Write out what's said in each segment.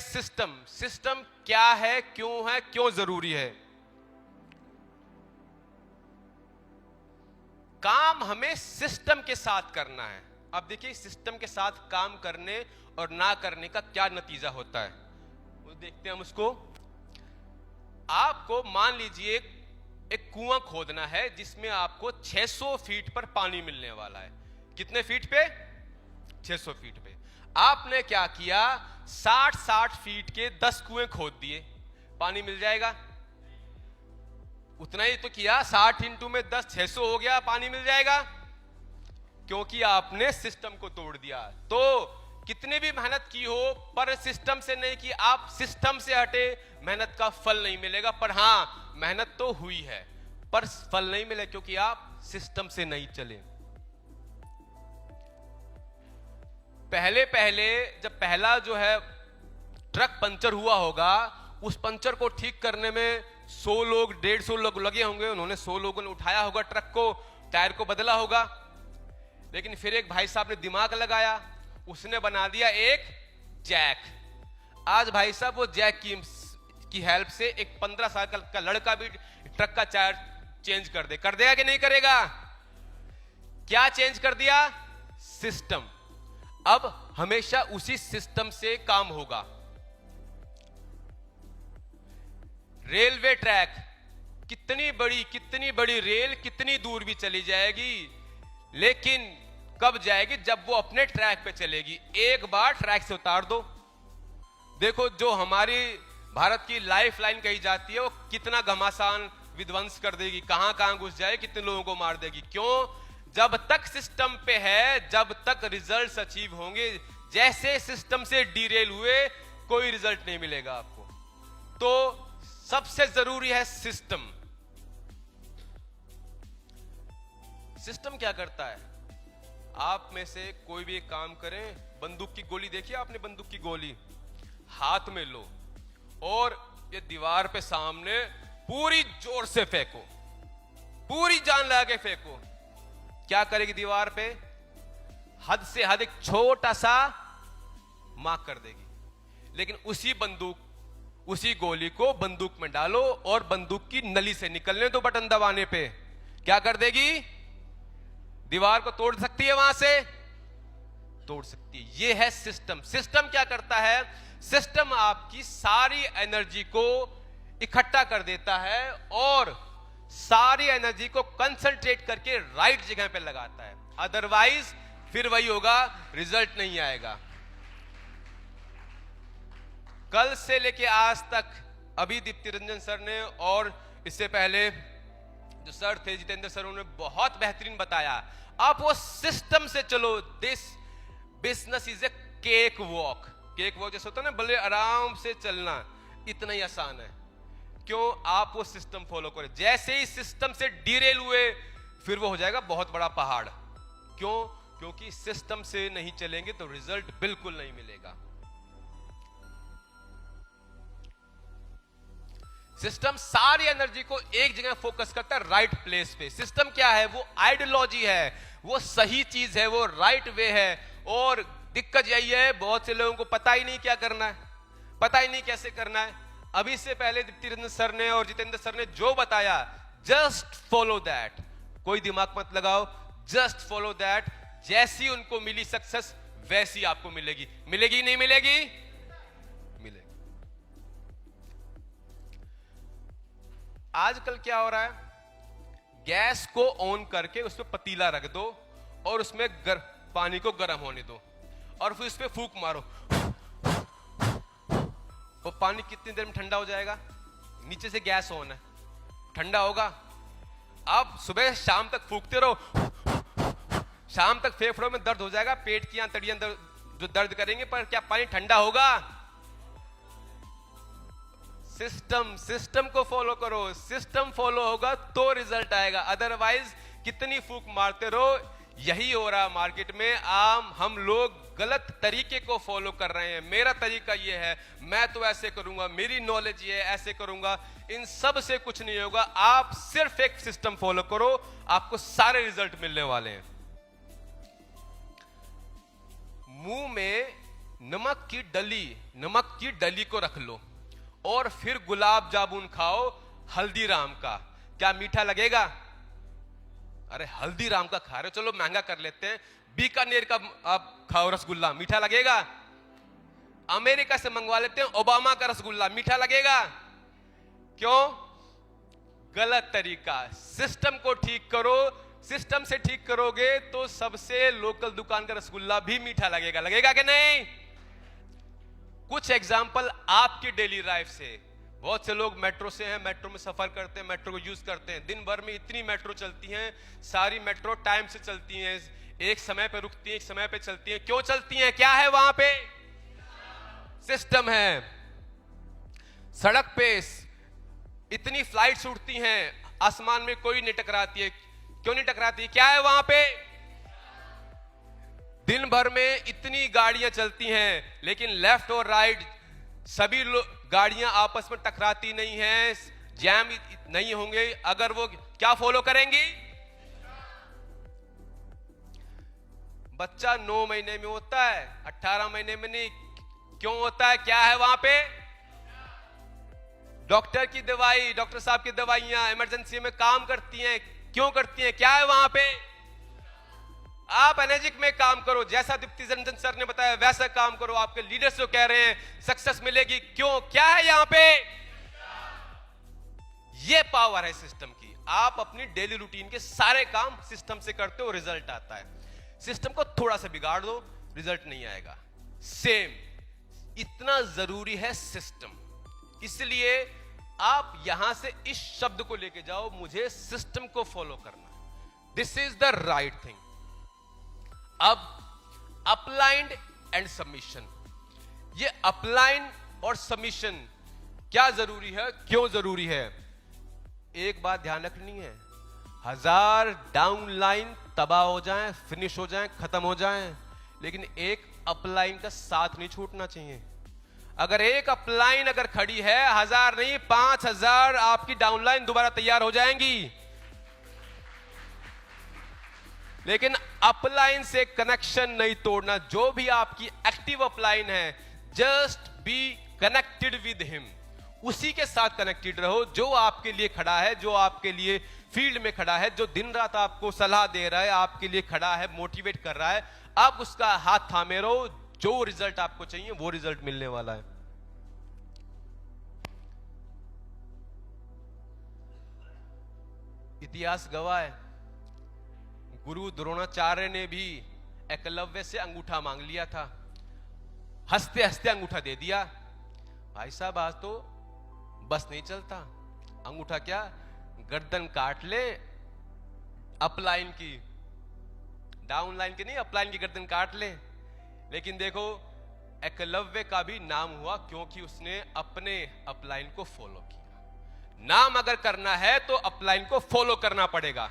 System. System क्या है, क्यों जरूरी है? काम हमें सिस्टम के साथ करना है। अब देखिए सिस्टम के साथ काम करने और ना करने का क्या नतीजा होता है, वो देखते हैं हम उसको। आपको मान लीजिए एक कुआं खोदना है जिसमें आपको 600 फीट पर पानी मिलने वाला है। कितने फीट पे? 600 फीट पे। आपने क्या किया, 60-60 फीट के 10 कुएं खोद दिए, पानी मिल जाएगा? उतना ही तो किया, 60 इंटू में 10, 600 हो गया, पानी मिल जाएगा। क्योंकि आपने सिस्टम को तोड़ दिया। तो कितनी भी मेहनत की हो पर सिस्टम से नहीं की, आप सिस्टम से हटे, मेहनत का फल नहीं मिलेगा। पर हां, मेहनत तो हुई है पर फल नहीं मिले क्योंकि आप सिस्टम से नहीं चले। पहले जब पहला जो है ट्रक पंचर हुआ होगा, उस पंचर को ठीक करने में 100 लोग 150 लोग लगे होंगे। उन्होंने 100 लोगों ने उठाया होगा ट्रक को, टायर को बदला होगा। लेकिन फिर एक भाई साहब ने दिमाग लगाया, उसने बना दिया एक जैक। आज भाई साहब वो जैक की हेल्प से एक 15 साल का लड़का भी ट्रक का टायर चेंज कर देगा कि नहीं करेगा? क्या चेंज कर दिया? सिस्टम। अब हमेशा उसी सिस्टम से काम होगा। रेलवे ट्रैक, कितनी बड़ी रेल कितनी दूर भी चली जाएगी, लेकिन कब जाएगी? जब वो अपने ट्रैक पे चलेगी। एक बार ट्रैक से उतार दो, देखो जो हमारी भारत की लाइफ लाइन कही जाती है वो कितना घमासान विध्वंस कर देगी, कहां घुस जाए, कितने लोगों को मार देगी। क्यों? जब तक सिस्टम पे है, जब तक रिजल्ट्स अचीव होंगे। जैसे सिस्टम से डीरेल हुए, कोई रिजल्ट नहीं मिलेगा आपको। तो सबसे जरूरी है सिस्टम। सिस्टम क्या करता है? आप में से कोई भी एक काम करें, बंदूक की गोली देखिए आपने, बंदूक की गोली हाथ में लो और ये दीवार पे सामने पूरी जोर से फेंको, पूरी जान लगा के फेंको। क्या करेगी दीवार पे? हद से हद एक छोटा सा मार्क कर देगी। लेकिन उसी गोली को बंदूक में डालो और बंदूक की नली से निकलने दो बटन दबाने पे, क्या कर देगी? दीवार को तोड़ सकती है, वहां से तोड़ सकती है। यह है सिस्टम। सिस्टम क्या करता है? सिस्टम आपकी सारी एनर्जी को इकट्ठा कर देता है और सारी एनर्जी को कंसंट्रेट करके राइट जगह पे लगाता है। अदरवाइज फिर वही होगा, रिजल्ट नहीं आएगा। कल से लेके आज तक अभी दीप्ति रंजन सर ने और इससे पहले जो सर थे जितेंद्र सर, उन्होंने बहुत बेहतरीन बताया। आप वो सिस्टम से चलो। This business is a cake walk. Cake walk जैसे होता है ना, बड़े आराम से चलना, इतना ही आसान है। क्यों? आप वो सिस्टम फॉलो करें। जैसे ही सिस्टम से डीरेल हुए, फिर वो हो जाएगा बहुत बड़ा पहाड़। क्यों? क्योंकि सिस्टम से नहीं चलेंगे तो रिजल्ट बिल्कुल नहीं मिलेगा। सिस्टम सारी एनर्जी को एक जगह फोकस करता है, राइट प्लेस पे। सिस्टम क्या है? वो आइडियोलॉजी है, वो सही चीज है, वो राइट वे है। और दिक्कत यही है, बहुत से लोगों को पता ही नहीं क्या करना है, पता ही नहीं कैसे करना है। अभी से पहले दीप्ति रंजन सर ने और जितेंद्र सर ने जो बताया, जस्ट फॉलो दैट। कोई दिमाग मत लगाओ, जस्ट फॉलो दैट। जैसी उनको मिली सक्सेस, वैसी आपको मिलेगी। मिलेगी नहीं मिलेगी? मिलेगी। आजकल क्या हो रहा है? गैस को ऑन करके उस पर पतीला रख दो और उसमें पानी को गर्म होने दो और फिर उस पर फूंक मारो, वो पानी कितनी देर में ठंडा हो जाएगा? नीचे से गैस ऑन है, ठंडा होगा। अब सुबह शाम तक फूंकते रहो, शाम तक फेफड़ों में दर्द हो जाएगा, पेट की आंतड़ियां जो दर्द करेंगे, पर क्या पानी ठंडा होगा? सिस्टम को फॉलो करो। सिस्टम फॉलो होगा तो रिजल्ट आएगा, अदरवाइज कितनी फूंक मारते रहो। यही हो रहा मार्केट में। हम लोग गलत तरीके को फॉलो कर रहे हैं। मेरा तरीका ये है, मैं तो ऐसे करूंगा, मेरी नॉलेज ये है, ऐसे करूंगा। इन सब से कुछ नहीं होगा। आप सिर्फ एक सिस्टम फॉलो करो, आपको सारे रिजल्ट मिलने वाले हैं। मुंह में नमक की डली को रख लो और फिर गुलाब जामुन खाओ हल्दीराम का, क्या मीठा लगेगा? अरे हल्दीराम का खा रहे हो, चलो महंगा कर लेते हैं, बीकानेर का आप खाओ रसगुल्ला, मीठा लगेगा? अमेरिका से मंगवा लेते हैं ओबामा का रसगुल्ला, मीठा लगेगा? क्यों? गलत तरीका। सिस्टम को ठीक करो, सिस्टम से ठीक करोगे तो सबसे लोकल दुकान का रसगुल्ला भी मीठा लगेगा। लगेगा कि नहीं? कुछ एग्जाम्पल आपकी डेली लाइफ से। बहुत से लोग मेट्रो से हैं, मेट्रो में सफर करते हैं, मेट्रो को यूज करते हैं, दिन भर में इतनी मेट्रो चलती हैं, सारी मेट्रो टाइम से चलती हैं, एक समय पे रुकती हैं, एक समय पे चलती हैं। क्यों चलती हैं? क्या है वहां पे? सिस्टम है। सड़क पे इतनी फ्लाइट्स उड़ती हैं, आसमान में कोई नहीं टकराती है। क्यों नहीं टकराती? क्या है वहां पे? दिन भर में इतनी गाड़ियां चलती हैं, लेकिन लेफ्ट और राइट सभी गाड़ियां आपस में टकराती नहीं हैं, जैम नहीं होंगे अगर वो क्या फॉलो करेंगी? बच्चा 9 महीने में होता है, 18 महीने में नहीं। क्यों होता है? क्या है वहां पे? डॉक्टर की दवाई, डॉक्टर साहब की दवाइयां इमरजेंसी में काम करती हैं। क्यों करती हैं? क्या है वहां पे? आप एनर्जिक में काम करो, जैसा दीप्ति रंजन सर ने बताया वैसा काम करो। आपके लीडर्स जो कह रहे हैं सक्सेस मिलेगी, क्यों? क्या है यहां पे? ये पावर है सिस्टम की। आप अपनी डेली रूटीन के सारे काम सिस्टम से करते हो, रिजल्ट आता है। सिस्टम को थोड़ा सा बिगाड़ दो, रिजल्ट नहीं आएगा। सेम इतना जरूरी है सिस्टम। इसलिए आप यहां से इस शब्द को लेके जाओ, मुझे सिस्टम को फॉलो करना, this is the right thing. अब अपलाइंड एंड सबमिशन, ये अपलाइन और सबमिशन क्या जरूरी है, क्यों जरूरी है? एक बात ध्यान रखनी है, 1000 डाउनलाइन तबाह हो जाएं, फिनिश हो जाएं, खत्म हो जाएं, लेकिन एक अपलाइन का साथ नहीं छूटना चाहिए। अगर एक अपलाइन अगर खड़ी है, 1000 नहीं 5000 आपकी डाउनलाइन दोबारा तैयार हो जाएंगी। लेकिन अपलाइन से कनेक्शन नहीं तोड़ना। जो भी आपकी एक्टिव अपलाइन है, just be connected with him, उसी के साथ कनेक्टेड रहो जो आपके लिए खड़ा है, जो आपके लिए फील्ड में खड़ा है, जो दिन रात आपको सलाह दे रहा है, आपके लिए खड़ा है, मोटिवेट कर रहा है। आप उसका हाथ थामे रहो, जो रिजल्ट आपको चाहिए वो रिजल्ट मिलने वाला है। इतिहास गवाह है, गुरु द्रोणाचार्य ने भी एकलव्य से अंगूठा मांग लिया था, हंसते हंसते अंगूठा दे दिया। भाई साहब आज तो बस नहीं चलता, अंगूठा क्या गर्दन काट ले, अपलाइन की, डाउनलाइन की नहीं, अपलाइन की गर्दन काट ले। लेकिन देखो एकलव्य का भी नाम हुआ क्योंकि उसने अपने अपलाइन को फॉलो किया। नाम अगर करना है तो अपलाइन को फॉलो करना पड़ेगा।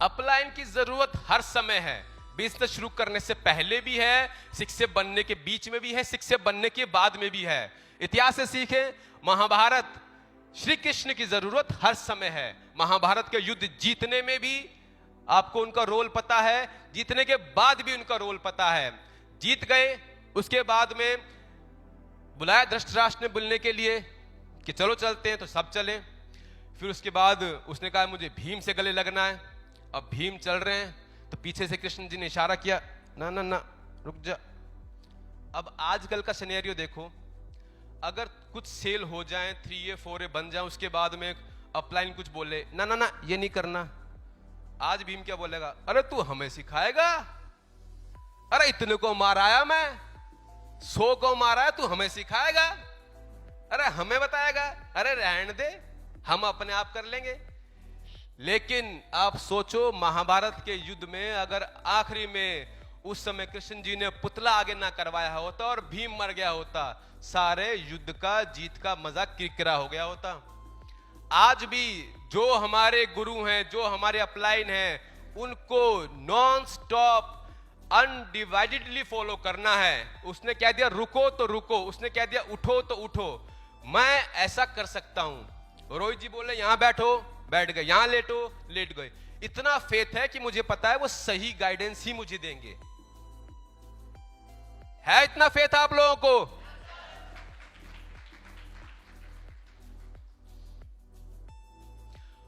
अपलाइन की जरूरत हर समय है, बिजनेस शुरू करने से पहले भी है, शिक्षक बनने के बीच में भी है, शिक्षक बनने के बाद में भी है। इतिहास से सीखें, महाभारत, श्री कृष्ण की जरूरत हर समय है। महाभारत के युद्ध जीतने में भी आपको उनका रोल पता है, जीतने के बाद भी उनका रोल पता है। जीत गए, उसके बाद में बुलाया धृतराष्ट्र ने बोलने के लिए कि चलो चलते हैं, तो सब चले। फिर उसके बाद उसने कहा मुझे भीम से गले लगना है। अब भीम चल रहे हैं तो पीछे से कृष्ण जी ने इशारा किया, ना ना ना रुक जा। अब आजकल का सिनेरियो देखो, अगर कुछ सेल हो जाए, 3A 4A बन जाए, उसके बाद में अपलाइन कुछ बोले, ना ना ना ये नहीं करना, आज भीम क्या बोलेगा, अरे तू हमें सिखाएगा, अरे इतने को माराया मैं, 100 को मारा, तू हमें सिखाएगा, अरे हमें बताएगा, अरे रहने दे हम अपने आप कर लेंगे। लेकिन आप सोचो, महाभारत के युद्ध में अगर आखिरी में उस समय कृष्ण जी ने पुतला आगे ना करवाया होता और भीम मर गया होता, सारे युद्ध का जीत का मजा किरकिरा हो गया होता। आज भी जो हमारे गुरु हैं, जो हमारे अपलाइन हैं, उनको नॉन स्टॉप अनडिवाइडेडली फॉलो करना है। उसने कह दिया रुको तो रुको, उसने कह दिया उठो तो उठो। मैं ऐसा कर सकता हूं, रोहित जी बोले यहां बैठो, बैठ गए, यहां लेटो, लेट गए। इतना फेथ है कि मुझे पता है वो सही गाइडेंस ही मुझे देंगे। है इतना फेथ आप लोगों को?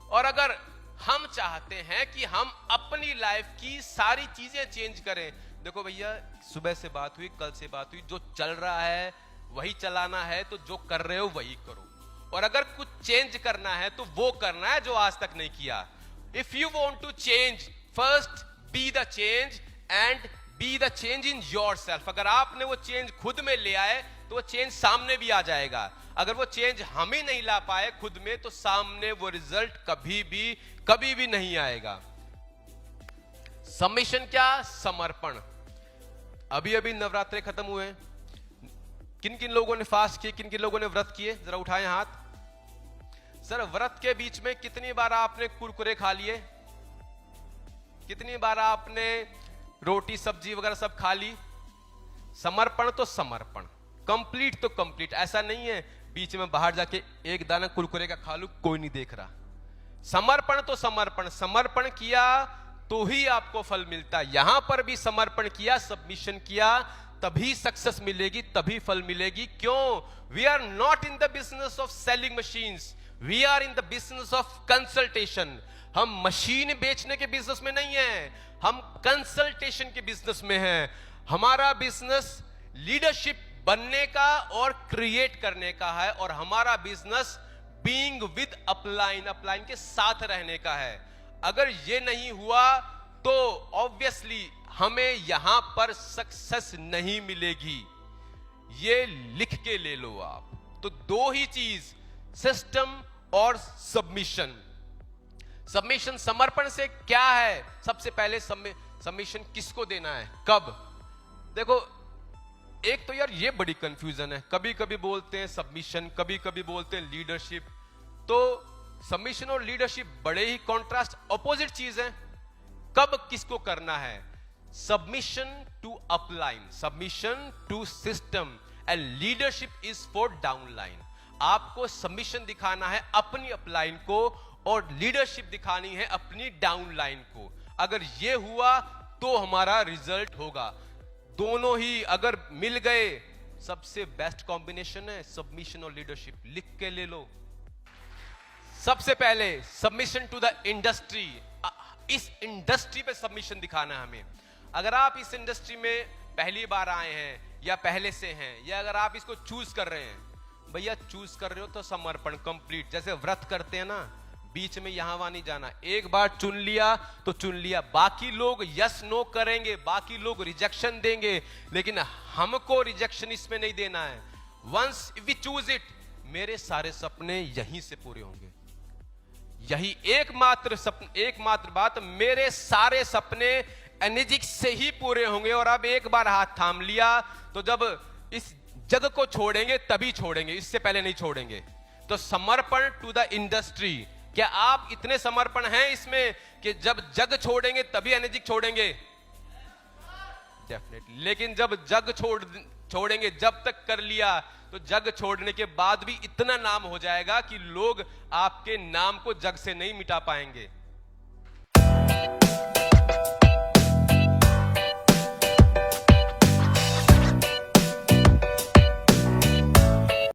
और अगर हम चाहते हैं कि हम अपनी लाइफ की सारी चीजें चेंज करें, देखो भैया सुबह से बात हुई, कल से बात हुई, जो चल रहा है वही चलाना है, तो जो कर रहे हो वही करो। और अगर कुछ चेंज करना है तो वो करना है जो आज तक नहीं किया। If you want to change, first be the change and be the change in yourself. अगर आपने वो चेंज खुद में ले आए तो वो चेंज सामने भी आ जाएगा। अगर वो चेंज हम ही नहीं ला पाए खुद में, तो सामने वो रिजल्ट कभी भी नहीं आएगा। सबमिशन क्या? समर्पण। अभी अभी नवरात्रे खत्म हुए, किन किन लोगों ने फास्ट किए, किन किन लोगों ने व्रत किए, जरा उठाएं हाथ। सर व्रत के बीच में कितनी बार आपने कुरकुरे खा लिए, कितनी बार आपने रोटी सब्जी वगैरह सब खा ली? समर्पण तो समर्पण, कंप्लीट तो कंप्लीट। ऐसा नहीं है बीच में बाहर जाके एक दाना कुरकुरे का खा लूं, कोई नहीं देख रहा। समर्पण तो समर्पण, समर्पण किया तो ही आपको फल मिलता है। यहां पर भी समर्पण किया, सबमिशन किया, तभी सक्सेस मिलेगी, तभी फल मिलेगी। क्यों? We are not in the business of selling machines, we are in the business of consultation. हम मशीन बेचने के बिजनेस में नहीं है, हम कंसल्टेशन के बिजनेस में हैं। हमारा बिजनेस लीडरशिप बनने का और क्रिएट करने का है, और हमारा business being with upline, upline के साथ रहने का है। अगर ये नहीं हुआ तो ऑब्वियसली हमें यहां पर सक्सेस नहीं मिलेगी। ये लिख के ले लो आप। तो दो ही चीज, सिस्टम और सबमिशन। सबमिशन समर्पण से क्या है? सबसे पहले सबमिशन किसको देना है, कब? देखो एक तो यार ये बड़ी कंफ्यूजन है, कभी कभी बोलते हैं सबमिशन, कभी कभी बोलते हैं लीडरशिप। तो सबमिशन और लीडरशिप बड़े ही कॉन्ट्रास्ट, ऑपोजिट चीज है। कब किसको करना है? Submission to upline, submission to system, and leadership is for downline. आपको सबमिशन दिखाना है अपनी अपलाइन को, और लीडरशिप दिखानी है अपनी डाउनलाइन को। अगर ये हुआ तो हमारा रिजल्ट होगा। दोनों ही अगर मिल गए, सबसे बेस्ट कॉम्बिनेशन है सबमिशन और लीडरशिप। लिख के ले लो। सबसे पहले सबमिशन टू द इंडस्ट्री, इस इंडस्ट्री पे सबमिशन दिखाना है हमें। अगर आप इस इंडस्ट्री में पहली बार आए हैं या पहले से हैं, या अगर आप इसको चूज कर रहे हैं, भैया चूज कर रहे हो तो समर्पण कंप्लीट। जैसे व्रत करते हैं ना, बीच में यहां वहां नहीं जाना। एक बार चुन लिया तो चुन लिया, बाकी लोग यस नो करेंगे, बाकी लोग रिजेक्शन देंगे, लेकिन हमको रिजेक्शन इसमें नहीं देना है। वंस वी चूज इट, मेरे सारे सपने यहीं से पूरे होंगे। यही एकमात्र बात, मेरे सारे सपने एनर्जिक से ही पूरे होंगे। और अब एक बार हाथ थाम लिया तो जब इस जग को छोड़ेंगे तभी छोड़ेंगे, इससे पहले नहीं छोड़ेंगे। तो समर्पण टू द इंडस्ट्री। क्या आप इतने समर्पण हैं इसमें कि जब जग छोड़ेंगे तभी एनर्जिक छोड़ेंगे? डेफिनेटली। लेकिन जब जग छोड़ेंगे, जब तक कर लिया, तो जग छोड़ने के बाद भी इतना नाम हो जाएगा कि लोग आपके नाम को जग से नहीं मिटा पाएंगे।